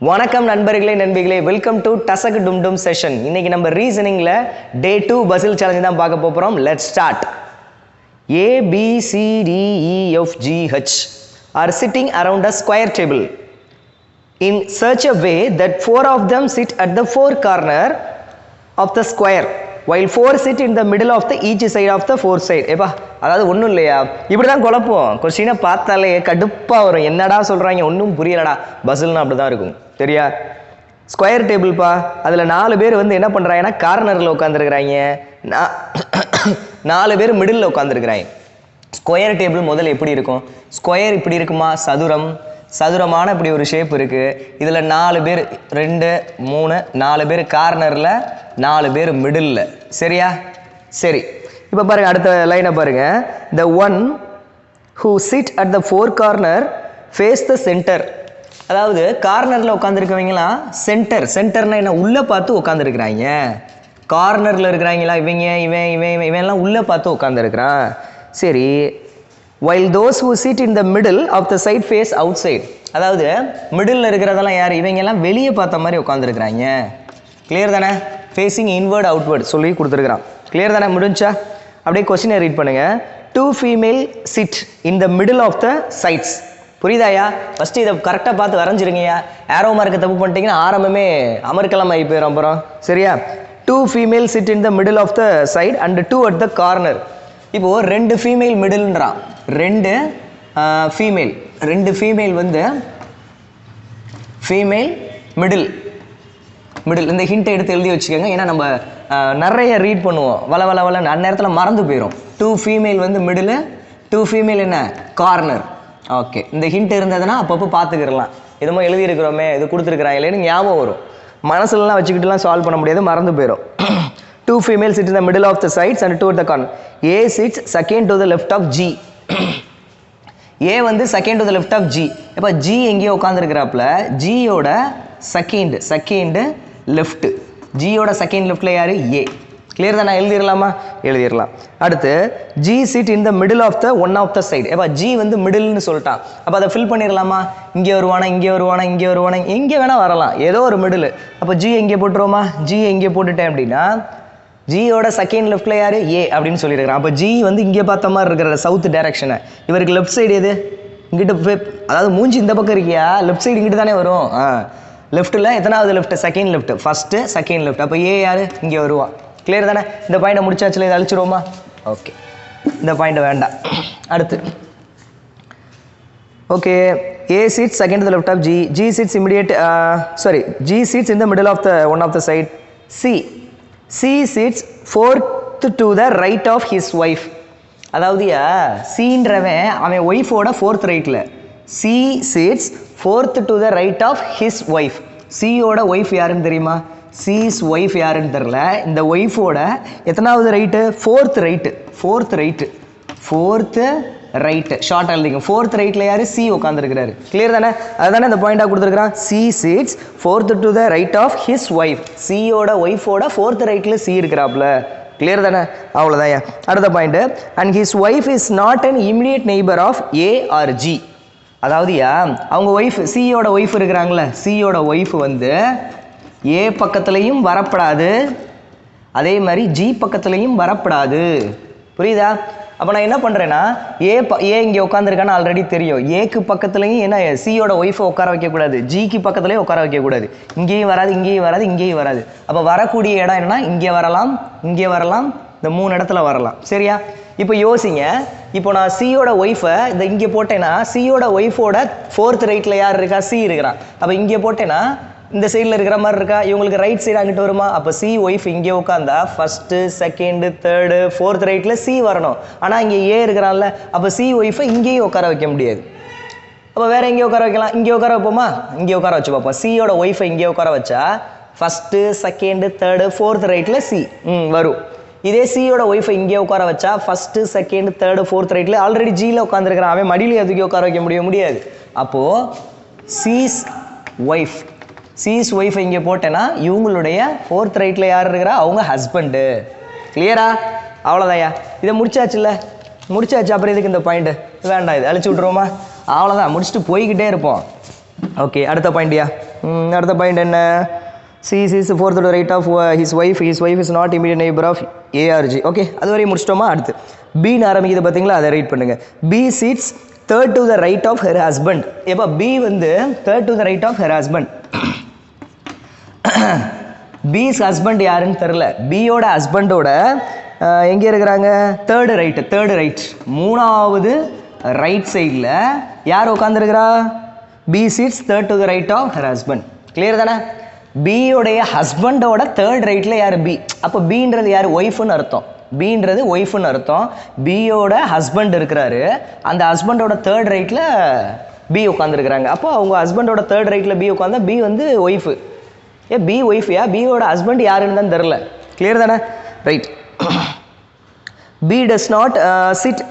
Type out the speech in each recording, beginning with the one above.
வணக்கம் நண்பர்களே நண்பிகளே, welcome to டசக் டும் டும் செஷன். இன்னைக்கு நம்ம ரீசனிங்ல டே 2 பசில் சேலஞ்ச் தான் பார்க்க போறோம். Let's start. A B C D E F G H are sitting around a square table in such a way that 4 of them sit at the four corner of the square while 4 sit in the middle of the each side of the four side. ஏப்பா அதாவது ஒன்றும் இல்லையா, இப்படி தான் குழப்பம். கொஸ்டினை பார்த்தாலே கடுப்பாக வரும். என்னடா சொல்கிறாங்க, ஒன்றும் புரியலடா. பசில்னா அப்படி தான் இருக்கும் சரியா. ஸ்கொயர் டேபிள்ப்பா, அதில் 4 பேர் வந்து என்ன பண்ணுறாங்கன்னா கார்னரில் உட்காந்துருக்குறாங்க, 4 பேர் மிடில் உட்காந்துருக்குறாங்க. ஸ்கொயர் டேபிள் முதல்ல எப்படி இருக்கும்? ஸ்கொயர் இப்படி இருக்குமா? சதுரமான இப்படி ஒரு ஷேப் இருக்குது. இதில் 4 பேர் 2 3 4 பேர் கார்னரில், 4 பேர் மிடில் சரியா. சரி, இப்போ பாருங்கள் அடுத்த லைனை பாருங்கள். The one who sit at the four corner face the centre. அதாவது கார்னரில் உட்காந்துருக்கவங்களாம் சென்டர்னா என்ன, உள்ளே பார்த்து உட்காந்துருக்குறாங்க. கார்னரில் இருக்கிறாங்களா இவன்லாம் உள்ளே பார்த்து உட்காந்துருக்குறான். சரி, while those who sit in the middle of the side face outside. அதாவது மிடில் இருக்கிறதெல்லாம் யார்? இவங்கெல்லாம் வெளியே பார்த்த மாதிரி உட்காந்துருக்குறாங்க. கிளியர் தானே? ஃபேஸிங் இன்வர்ட் அவுட்வர்ட் சொல்லி கொடுத்துருக்குறான். கிளியர் தானே? முடிஞ்சா அப்படியே கொஸ்டினை ரீட் பண்ணுங்க. 2 female sit in the middle of the sides. புரியுதாயா? ஃபஸ்ட்டு இதை கரெக்டாக பார்த்து வரைஞ்சிருங்கய்யா. ஏரோ மார்க்கை தப்பு பண்ணிட்டீங்கன்னா ஆரம்பமே அமர்க்கலாம் ஆகி போயிடும் அப்புறம் சரியா. 2 female sit in the middle of the side and 2 at the corner. இப்போது 2 ஃபீமேல் மிடில்ன்றான். 2 ஃபீமேல் வந்து ஃபீமேல் மிடில். இந்த ஹிண்ட்டை எடுத்து எழுதி வச்சுக்கோங்க. ஏன்னா நம்ம நிறைய ரீட் பண்ணுவோம், வள அந்நேரத்தில் மறந்து போயிடும். 2 ஃபீமேல் வந்து மிடில், 2 ஃபீமேல் என்ன கார்னர். ஓகே, இந்த ஹிண்ட் இருந்ததுன்னா அப்பப்போ பார்த்துக்கிறலாம். எதுமோ எழுதியிருக்கிறோமே, இது கொடுத்துருக்குறாங்க இல்லைன்னு ஞாபகம் வரும். மனசுலலாம் வச்சுக்கிட்டுலாம் சால்வ் பண்ண முடியாது, மறந்து போயிடும். 2 females sit in the middle of the sides and 2 at the corner. A sits second to the left of G. A வந்து second to the left of G. இப்போ G எங்கேயோ உட்காந்துருக்கிறாப்புல, ஜியோட செகண்ட் லெஃப்ட். ஜியோட செகண்ட் லெஃப்டில் யார்? ஏ. Clear தானே? எழுதிடலாமா? எழுதிடலாம். அடுத்து G sit in the middle of the one of the side. எப்போ G வந்து மிடில்னு சொல்லிட்டான், அப்போ அதை ஃபில் பண்ணிடலாமா? இங்கே வருவானா, எங்கே வேணால் வரலாம், ஏதோ ஒரு மிடில். அப்போ G எங்கே போட்டுருவோமா? G எங்கே போட்டுட்டேன் அப்படின்னா ஜியோட செகண்ட் லெஃப்டில் யார்? ஏ அப்படின்னு சொல்லியிருக்கிறான். அப்போ G வந்து இங்கே பார்த்த மாதிரி இருக்கிற சவுத் டைரக்ஷனை. இவருக்கு லெஃப்ட் சைடு எது? இங்கிட்ட, அதாவது மூஞ்சி இந்த பக்கம் இருக்கியா, லெஃப்ட் சைடு இங்கிட்டு தானே வரும். லெஃப்ட்டில் எத்தனாவது left? Second left. First second left. அப்போ ஏ யார்? இங்கே வருவான். கிளியர் தானே? இந்த பாயிண்டை முடிச்சாச்சுல, இதை அழிச்சிருவோமா? ஓகே, இந்த பாயிண்ட் வேண்டாம். அடுத்து okay, A sits second to the left of G. G sits in the middle of the one of the side. C sits fourth to the right of his wife. அதாவது சீன்றவன் அவன் ஒய்ஃபோட fourth ரைட்டில். C sits fourth to the right of his wife. சியோட wife யாருன்னு தெரியுமா? C's wife யாருன்னு தெரில. இந்த ஒய்ஃபோட எத்தனாவது ரைட்டு? Fourth right. ஷார்ட் எழுதிங்க. ஃபோர்த் ரைட்டில் யார்? சி உட்காந்துருக்கிறாரு. கிளியர் தானே? அதுதானே இந்த பாயிண்டாக கொடுத்துருக்குறான். C sits fourth to the right of his wife. சியோட ஒய்ஃபோட ஃபோர்த் ரைட்டில் சி இருக்கிறாப்புல. கிளியர் தானே? அவ்வளோதான். அடுத்த point, and his wife is not an immediate neighbour of A or G. அதாவது அவங்க ஒய்ஃப், சியோட ஒய்ஃப் இருக்கிறாங்களே, சியோட ஒய்ஃப் வந்து ஏ பக்கத்துலையும் வரப்படாது, அதே மாதிரி ஜி பக்கத்துலையும் வரப்படாது. புரியுதா? அப்போ நான் என்ன பண்ணுறேன்னா, ஏ இங்கே உட்காந்துருக்கான்னு ஆல்ரெடி தெரியும். ஏக்கு பக்கத்துலையும் என்ன, சியோட ஒய்ஃபை உட்கார வைக்கக்கூடாது, ஜிக்கு பக்கத்துலேயும் உட்கார வைக்கக்கூடாது. இங்கேயும் வராது. அப்போ வரக்கூடிய இடம் என்னன்னா, இங்கே வரலாம், இந்த 3 இடத்துல வரலாம். சரியா? இப்போ யோசிங்க. இப்போ நான் சியோட ஒய்ஃபை இங்கே போட்டேன்னா, சியோட ஒய்ஃபோட ஃபோர்த் ரைட்டில் யார் இருக்கா? சி இருக்கிறான். அப்போ இங்கே போட்டேன்னா இந்த சைடில் இருக்கிற மாதிரி இருக்கா? இவங்களுக்கு ரைட் சைடு அங்கிட்டு வருமா? அப்போ சி ஒய்ஃப் இங்கே உட்காந்தா ஃபஸ்ட்டு செகண்டு தேர்டு ஃபோர்த் ரைட்டில் சி வரணும். ஆனால் இங்கே ஏ இருக்கிறான்ல, அப்போ சி ஒய்ஃபை இங்கேயும் உட்கார வைக்க முடியாது. அப்போ வேறு எங்கேயும் உட்கார வைக்கலாம். இங்கே உட்கார வைப்போமா? இங்கே உட்கார வச்சு பார்ப்போம். சியோட ஒய்ஃபை இங்கே உட்கார வச்சா ஃபஸ்ட்டு செகண்டு தேர்டு ஃபோர்த் ரைட்டில் சி வரும். இதே சியோட ஒய்ஃபை இங்கே உட்கார வச்சா ஃபஸ்ட்டு செகண்ட் தேர்டு ஃபோர்த் ரைட்டில் ஆல்ரெடி ஜியில் உட்காந்துருக்கிறான், அவன் மடியிலே அதுக்கு உட்கார வைக்க முடியாது. அப்போது சீஸ் ஒய்ஃபை இங்கே போட்டேன்னா இவங்களுடைய ஃபோர்த் ரைட்டில் யார் இருக்கிறா? அவங்க ஹஸ்பண்டு. கிளியரா? அவ்வளோதாயா. இதை முடிச்சாச்சு. அப்புறம் இதுக்கு இந்த பாயிண்ட்டு வேண்டாம், இது அழிச்சு விட்ருவோமா? அவ்வளோதான், முடிச்சுட்டு போய்கிட்டே இருப்போம். ஓகே அடுத்த பாயிண்ட்யா. அடுத்த பாயிண்ட் என்ன? C is fourth to the right of his wife is not immediate neighbor of A or G. Okay அது வரையும் முடிச்சிட்டோமா? அடுத்து B ன்னு ஆரம்பிக்குது பார்த்தீங்களா, அதை ரைட் பண்ணுங்க. B sits third to the right of her husband. எப்போ B வந்து third to the right of her husband. B's husband யாருன்னு தெரில. Bயோட ஹஸ்பண்டோட எங்கே இருக்கிறாங்க? தேர்டு ரைட் மூணாவது ரைட் சைடில் யார் உட்காந்துருக்கிறா? B sits third to the right of her husband. Clear தானே? பியோடைய ஹஸ்பண்டோட தேர்ட் ரைட்டில் யார்? பி. அப்போ பீன்றது யார்? ஒய்ஃப்னு அர்த்தம். பீன்றது ஒய்ஃப்னு அர்த்தம். பியோட ஹஸ்பண்ட் இருக்கிறாரு, அந்த ஹஸ்பண்டோட தேர்ட் ரைட்டில் பி உட்காந்துருக்குறாங்க. அப்போ அவங்க ஹஸ்பண்டோட தேர்ட் ரைட்டில் பி உட்காந்தா பி வந்து ஒய்ஃபு. பி ஒய்ஃபையா? பியோட ஹஸ்பண்ட் யாருன்னு தான் தெரில. கிளியர் தானே? Right. B does not sit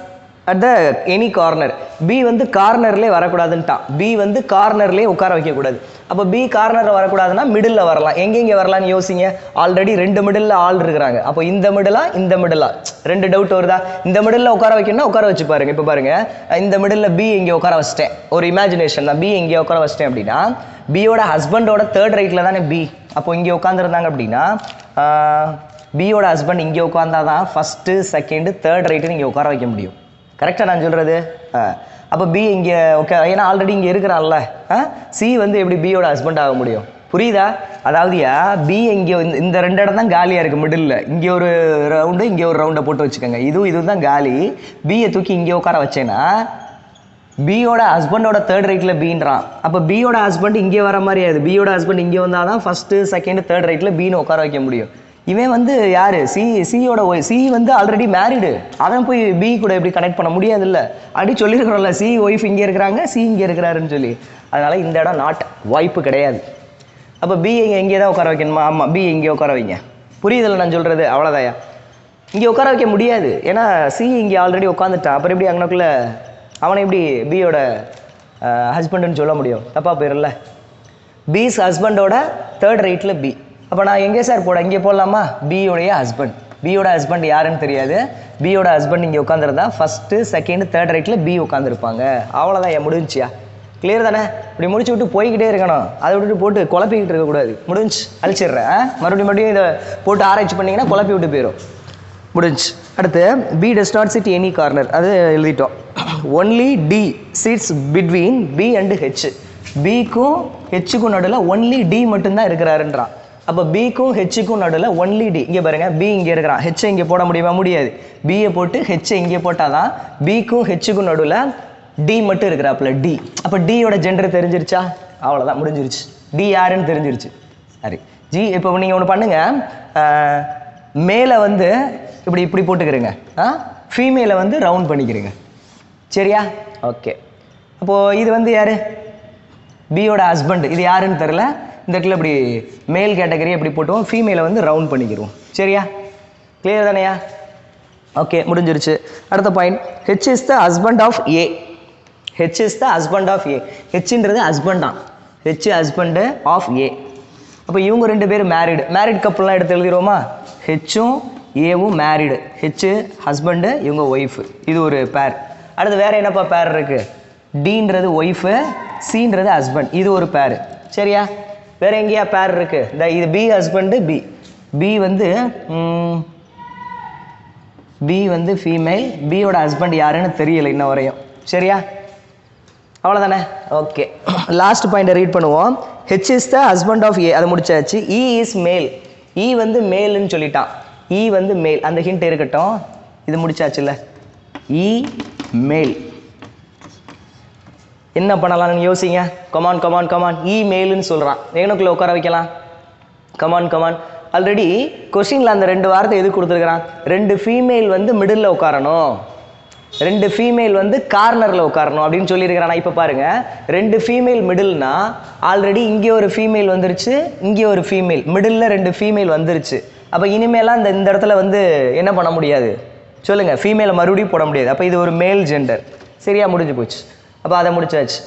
at the any corner. B வந்து கார்னர்லேயே வரக்கூடாதுன்ட்டான். பி வந்து கார்னர்லேயே உட்கார வைக்கக்கூடாது. அப்போ பி கார்னரில் வரக்கூடாதுன்னா மிடில் வரலாம். எங்கெங்கே வரலான்னு யோசிங்க. ஆல்ரெடி ரெண்டு மிடில் ஆள் இருக்கிறாங்க. அப்போ இந்த மிடிலா ரெண்டு டவுட் வருதா? இந்த மிடில் உட்கார வைக்கணும்னா உட்கார வச்சு பாருங்க. இப்போ பாருங்க, இந்த மிடில் பி இங்கே உட்கார வச்சிட்டேன். ஒரு இமேஜினேஷன் தான். பி இங்கே உட்கார வச்சிட்டேன் அப்படின்னா பியோட ஹஸ்பண்டோட தேர்ட் ரைட்டில் தானே பி. அப்போ இங்கே உட்காந்துருந்தாங்க அப்படின்னா பியோட ஹஸ்பண்ட் இங்கே உட்காந்தாதான் ஃபஸ்ட்டு செகண்டு தேர்ட் ரைட்டுன்னு இங்கே உட்கார வைக்க முடியும். கரெக்டாக நான் சொல்கிறது? அப்போ பி இங்கே ஓகே, ஏன்னா ஆல்ரெடி இங்கே இருக்கிறான்ல. சி வந்து எப்படி பியோட ஹஸ்பண்ட் ஆக முடியும்? புரியுதா? அதாவதுயா பி இங்கே இந்த ரெண்டு இடம் தான் காலியாக இருக்குது மிடில். இங்கே ஒரு ரவுண்டு, இங்கே ஒரு ரவுண்டை போட்டு வச்சுக்கோங்க. இதுவும் தான் காலி. பியை தூக்கி இங்கே உட்கார வச்சேன்னா பியோட ஹஸ்பண்டோட தேர்ட் ரைட்டில் பீன்றான். அப்போ பியோட ஹஸ்பண்ட் இங்கே வர மாதிரி ஆகுது. பியோட ஹஸ்பண்ட் இங்கே வந்தால் தான் ஃபஸ்ட்டு செகண்டு தேர்ட் ரைட்டில் பீன்னு உட்கார வைக்க முடியும். இவன் வந்து யார்? சியோட சி வந்து ஆல்ரெடி மேரிடு. அவன் போய் பி கூட எப்படி கனெக்ட் பண்ண முடியாது இல்லை? அப்படி சொல்லியிருக்கிறோம்ல, சி ஒய்ஃப் இங்கே இருக்கிறாங்க, சி இங்கே இருக்கிறாருன்னு சொல்லி. அதனால் இந்த இடம் நாட் வாய்ப்பு கிடையாது. அப்போ பி இங்கே தான் உட்கார வைக்கணுமா? ஆமாம், பி இங்கே உட்கார வைங்க. புரியுதில்ல நான் சொல்கிறது? அவ்வளோதாயா. இங்கே உட்கார வைக்க முடியாது, ஏன்னா சி இங்கே ஆல்ரெடி உட்காந்துட்டான். அப்புறம் எப்படி அங்கனக்குள்ளே அவனை எப்படி பியோட ஹஸ்பண்டுன்னு சொல்ல முடியும்? தப்பாக போயிடல. பிஸ் ஹஸ்பண்டோட தேர்ட் ரைட்டில் பி. அப்போ நான் எங்கே சார் போட? இங்கே போடலாமா? பியோடைய ஹஸ்பண்ட். பியோட ஹஸ்பண்ட் யாருன்னு தெரியாது. பியோட ஹஸ்பண்ட் இங்கே உட்காந்துருந்தா ஃபஸ்ட்டு செகண்ட் தேர்ட் ரைட்டில் பி உட்காந்துருப்பாங்க. அவ்வளோதான். என் முடிஞ்சியா? கிளியர் தானே? இப்படி முடிச்சு விட்டு போய்கிட்டே இருக்கணும். அதை விட்டுட்டு போட்டு குழப்பிக்கிட்டு இருக்கக்கூடாது. முடிஞ்சு அழிச்சிடுறேன். மறுபடியும் இதை போட்டு ஆராய்ச்சி பண்ணிங்கன்னா குழப்பி விட்டு போயிடும். முடிஞ்சு. அடுத்து B does not sit any corner. அது எழுதிட்டோம். Only D sits between B and H. பிக்கும் ஹெச்சுக்கும் நடுவில் ஒன்லி டி மட்டும்தான் இருக்கிறாருன்றான். அப்போ பிக்கும் ஹெச்சுக்கும் நடுவில் ஒன்லி டி. இங்கே பாருங்க, பி இங்கே இருக்கிறான், ஹெச்சை இங்கே போட முடியுமா? முடியாது. பியை போட்டு ஹெச்சை இங்கே போட்டால் தான் பிக்கும் ஹெச்சுக்கும் நடுவில் டி மட்டும் இருக்கிறாப்புல டி. அப்போ டியோட ஜெண்டர் தெரிஞ்சிருச்சா? அவ்வளோதான், முடிஞ்சிருச்சு. டி யாருன்னு தெரிஞ்சிருச்சு. சரி ஜி. இப்போ நீங்கள் ஒன்று பண்ணுங்க, மேலே வந்து இப்படி போட்டுக்கிறீங்க, ஃபீமேலை வந்து ரவுண்ட் பண்ணிக்கிறீங்க. சரியா? ஓகே. அப்போது இது வந்து யார்? பியோட ஹஸ்பண்ட். இது யாருன்னு தெரில. இந்த இடத்துல இப்படி மேல் கேட்டகரியை இப்படி போட்டுவோம், ஃபீமேலை வந்து ரவுண்ட் பண்ணிக்கிறோம். சரியா? கிளியர் தானேயா? ஓகே, முடிஞ்சிருச்சு. அடுத்த point, H is the husband of A. H is the husband of A. ஹெச்ன்றது ஹஸ்பண்ட் தான். H husband of A. அப்போ இவங்க ரெண்டு பேரும் மேரிட் கப்புள்லாம் எடுத்து எழுதிடுவோமா? ஹெச்சும் ஏவும் மேரிடு. ஹெச்சு ஹஸ்பண்டு, இவங்க ஒய்ஃபு. இது ஒரு பேர். அடுத்து வேறு என்னப்பா பேர் இருக்குது? டீன்றது ஒய்ஃபு, சீன்றது ஹஸ்பண்ட். இது ஒரு பேர். சரியா? வேறு எங்கேயா பேர் இருக்குது? இந்த இது பி ஹஸ்பண்டு பி. பி வந்து ஃபீமேல். பியோட ஹஸ்பண்ட் யாருன்னு தெரியலை இன்ன வரையும். சரியா? அவ்வளோதானே? ஓகே. லாஸ்ட் பாயிண்டை ரீட் பண்ணுவோம். H is the husband of A. அதை முடிச்சாச்சு. இ இஸ் மேல். இ வந்து மேலுன்னு சொல்லிட்டான். இ வந்து மேல். அந்த ஹிண்ட் இருக்கட்டும். இது முடிச்சாச்சுல்ல? இ மேல். என்ன பண்ணலாம்னு யோசிங்க. கமான். இ மேலுன்னு சொல்கிறான். எங்கனுக்குள்ளே உட்கார வைக்கலாம்? கமான். ஆல்ரெடி கொஸ்டினில் அந்த ரெண்டு வார்த்தை எது கொடுத்துருக்குறான்? ரெண்டு ஃபீமேல் வந்து மிடில் உட்காரணும், ரெண்டு ஃபீமேல் வந்து கார்னரில் உட்காரணும் அப்படின்னு சொல்லியிருக்கிறான். இப்போ பாருங்கள், ரெண்டு ஃபீமேல் மிடில்னா ஆல்ரெடி இங்கே ஒரு ஃபீமேல் வந்துருச்சு, இங்கே ஒரு ஃபீமேல், மிடில் ரெண்டு ஃபீமேல் வந்துருச்சு. அப்போ இனிமேலாம் இந்த இடத்துல வந்து என்ன பண்ண முடியாது சொல்லுங்கள்? ஃபீமேலை மறுபடியும் போட முடியாது. அப்போ இது ஒரு மேல் ஜெண்டர். சரியா? முடிஞ்சு போச்சு. அப்போ அதை முடிச்சாச்சு.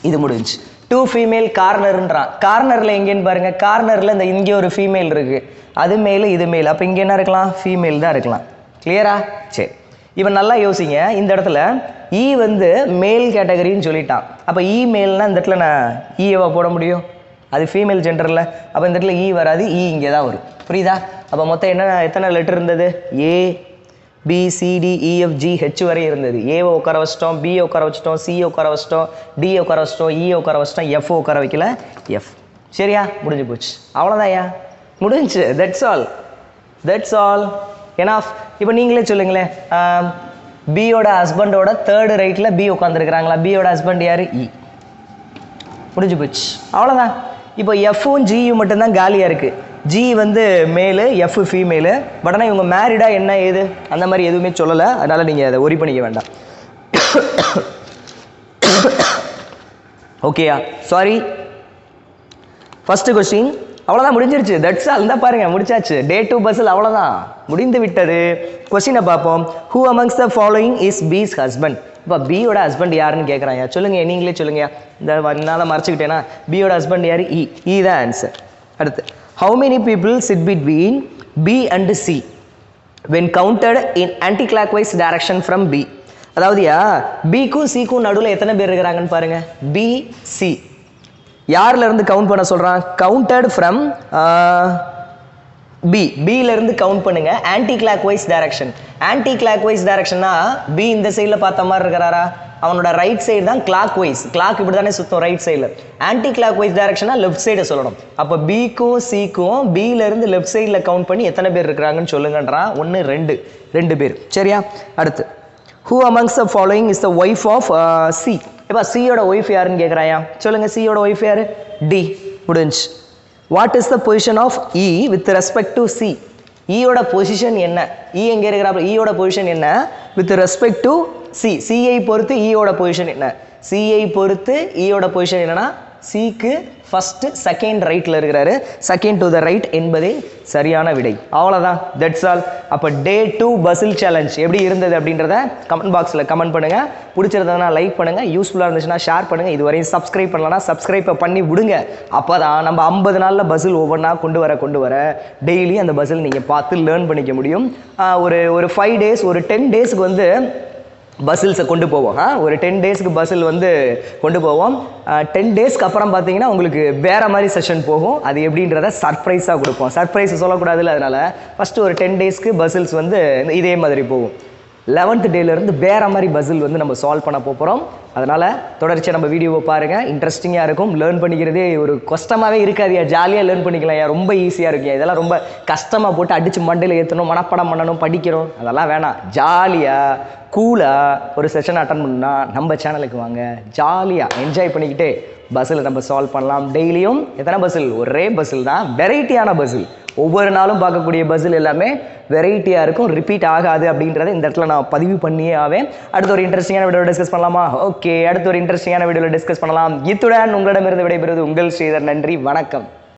இது முடிஞ்சு. டூ ஃபீமேல் கார்னர்ன்றான். கார்னரில் எங்கேன்னு பாருங்கள். கார்னரில் இந்த இங்கே ஒரு ஃபீமேல் இருக்குது, அது மேல் இது மேல். அப்போ இங்கே என்ன இருக்கலாம்? ஃபீமேல் தான் இருக்கலாம். கிளியரா? சரி. இப்போ நல்லா யோசிங்க, இந்த இடத்துல இ வந்து மேல் கேட்டகரின்னு சொல்லிட்டான். அப்போ இ மேல்னா இந்த இடத்துல நான் ஈயவா போட முடியும்? அது ஃபீமேல் ஜெண்டரில். அப்போ இந்த இடத்துல இ வராது, இ இங்கே தான் வரும். புரியுதா? அப்போ மொத்தம் என்ன எத்தனை லெட்டர் இருந்தது? A B C D E F G H வரை இருந்தது. ஏவை உட்கார வச்சிட்டோம், பியை உட்கார வச்சிட்டோம், சியை உட்கார வச்சிட்டோம், டியை உட்கார வச்சிட்டோம், இயை உட்கார வச்சிட்டோம், எஃப் உட்கார வைக்கல, எஃப். சரியா? முடிஞ்சு போச்சு. அவ்வளோதான்யா, முடிஞ்சு. That's all, that's all, enough. இப்போ நீங்களே சொல்லுங்களேன், பியோட ஹஸ்பண்டோட தேர்டு ரைட்டில் பி உட்காந்துருக்குறாங்களா? பியோட ஹஸ்பண்ட் யார்? இ. முடிஞ்சு போச்சு, அவ்வளோதான். இப்போ எஃப்பும் ஜியும் மட்டும்தான் காலியாக இருக்குது. ஜி வந்து மேலு, எஃப் ஃபீமேலு. பட் ஆனால் இவங்க மேரிடா என்ன ஏது அந்த மாதிரி எதுவுமே சொல்லலை. அதனால் நீங்கள் அதை ஒரி பண்ணிக்க வேண்டாம். ஓகேயா? சாரி. ஃபர்ஸ்ட் கொஸ்டின் அவ்வளோதான், முடிஞ்சிருச்சு. That's all. தான் பாருங்க, முடிச்சாச்சு. டே 2 பஸ்ஸில் அவ்வளோதான், முடிந்து விட்டது. கொஸ்டினை பார்ப்போம். Who amongst the following is B's husband? இப்போ பியோட ஹஸ்பண்ட் யாருன்னு கேட்குறாங்க. சொல்லுங்க, நீங்களே சொல்லுங்க. இந்த என்னால் மறைச்சிக்கிட்டேன்னா பியோட ஹஸ்பண்ட் யார்? இ. இ தான் ஆன்சர். அடுத்து, how many people sit between B and C when counted in anti-clockwise direction from B? அதாவதுயா, பிக்கும் சிக்கும் நடுவில் எத்தனை பேர் இருக்கிறாங்கன்னு பாருங்க. பி சி யார்ல இருந்து கவுண்ட் பண்ண சொல்றான்? Counted from B. பில இருந்து கவுண்ட் பண்ணுங்க. Anti clockwise direction. Anti clockwise டைரக்ஷன்னா பி இந்த சைடில் பார்த்த மாதிரி இருக்கிறாரா? அவனோட ரைட் சைடு தான் கிளாக் வைஸ். கிளாக் இப்படி தானே சுத்தம் ரைட் சைடில். ஆன்டி கிளாக் வைஸ் டைரக்ஷனா லெஃப்ட் சைடை சொல்லணும். அப்போ பிக்கும் சிக்கும் பில இருந்து லெஃப்ட் சைடில் கவுண்ட் பண்ணி எத்தனை பேர் இருக்கிறாங்கன்னு சொல்லுங்கன்றான். 1 2 2 பேர். சரியா? அடுத்து, who amongst the following is the wife of C? இப்போ சியோட ஒய்ஃப் யாருன்னு கேட்குறாயா? சொல்லுங்க, சியோட ஒய்ஃப் யாரு? டி. முடிஞ்சு. What is the position of E with respect to C? ஈயோட பொசிஷன் என்ன? இ எங்கே இருக்கிறாப்புல? ஈயோட பொசிஷன் என்ன வித் ரெஸ்பெக்ட் டு சி? சிஐ பொறுத்து ஈயோட பொசிஷன் என்ன? சிஐ பொறுத்து ஈயோட பொசிஷன் என்னன்னா, சிக்கு ஃபர்ஸ்ட் செகண்ட் ரைட்டில் இருக்கிறாரு. செகண்ட் டு த ரைட் என்பதே சரியான விடை. அவ்வளோதான், தட்ஸ் ஆல். அப்போ டே 2 பசில் சேலஞ்ச் எப்படி இருந்தது அப்படின்றத கமெண்ட் பாக்ஸில் கமெண்ட் பண்ணுங்கள். பிடிச்சிருந்ததுன்னா லைக் பண்ணுங்கள், யூஸ்ஃபுல்லாக இருந்துச்சுன்னா ஷேர் பண்ணுங்கள். இதுவரையும் சப்ஸ்கிரைப் பண்ணலன்னா சப்ஸ்கிரைப்பை பண்ணி விடுங்க. அப்போ தான் நம்ம 50 நாளில் பசில் ஒவ்வொன்றா கொண்டு வர டெய்லி அந்த பசில் நீங்கள் பார்த்து லேர்ன் பண்ணிக்க முடியும். ஒரு 5 days, ஒரு 10 daysக்கு வந்து பசில்ஸை கொண்டு போவோம். ஒரு 10 daysக்கு பசில் வந்து கொண்டு போவோம். 10 daysக்கு அப்புறம் பார்த்தீங்கன்னா உங்களுக்கு வேற மாதிரி செஷன் போகும். அது எப்படின்றத சர்ப்ரைஸாக கொடுப்போம். சர்ப்ரைஸ் சொல்லக்கூடாதுல்ல, அதனால ஃபஸ்ட்டு ஒரு 10 daysக்கு பசில்ஸ் வந்து இதே மாதிரி போகும். 11th டேலேருந்து வேற மாதிரி பசில் வந்து நம்ம சால்வ் பண்ண போகிறோம். அதனால் தொடர்ச்சியாக நம்ம வீடியோவை பாருங்கள், இன்ட்ரெஸ்டிங்காக இருக்கும். லேர்ன் பண்ணிக்கிறதே ஒரு கஷ்டமாகவே இருக்காதியா, ஜாலியாக லேர்ன் பண்ணிக்கலாம். ரொம்ப ஈஸியாக இருக்குயா. இதெல்லாம் ரொம்ப கஷ்டமாக போட்டு அடித்து மண்டையில் ஏற்றணும், மனப்பாடம் பண்ணணும், படிக்கிறோம், அதெல்லாம் வேணாம். ஜாலியாக கூலாக ஒரு செஷன் அட்டன் பண்ணால் நம்ம சேனலுக்கு வாங்க. ஜாலியாக என்ஜாய் பண்ணிக்கிட்டே பஸ்ஸில் நம்ம சால்வ் பண்ணலாம். டெய்லியும் எத்தனை பஸ்ஸில்? ஒரே பஸ்ஸில் தான், வெரைட்டியான பஸ்ஸில். ஒவ்வொரு நாளும் பார்க்கக்கூடிய பஸ்ஸில் எல்லாமே வெரைட்டியாக இருக்கும், ரிப்பீட் ஆகாது அப்படின்றத இந்த இடத்துல நான் பதிவு பண்ணியே ஆவேன். அடுத்த ஒரு இன்ட்ரெஸ்டிங்கான வீடியோ டிஸ்கஸ் பண்ணலாமா? ஓகே, அடுத்த ஒரு இன்ட்ரெஸ்டிங்கான வீடியோவில் டிஸ்கஸ் பண்ணலாம். இத்துடன் உங்களிடமிருந்து விடைபெறுவது உங்கள் ஸ்ரீதர். நன்றி, வணக்கம்.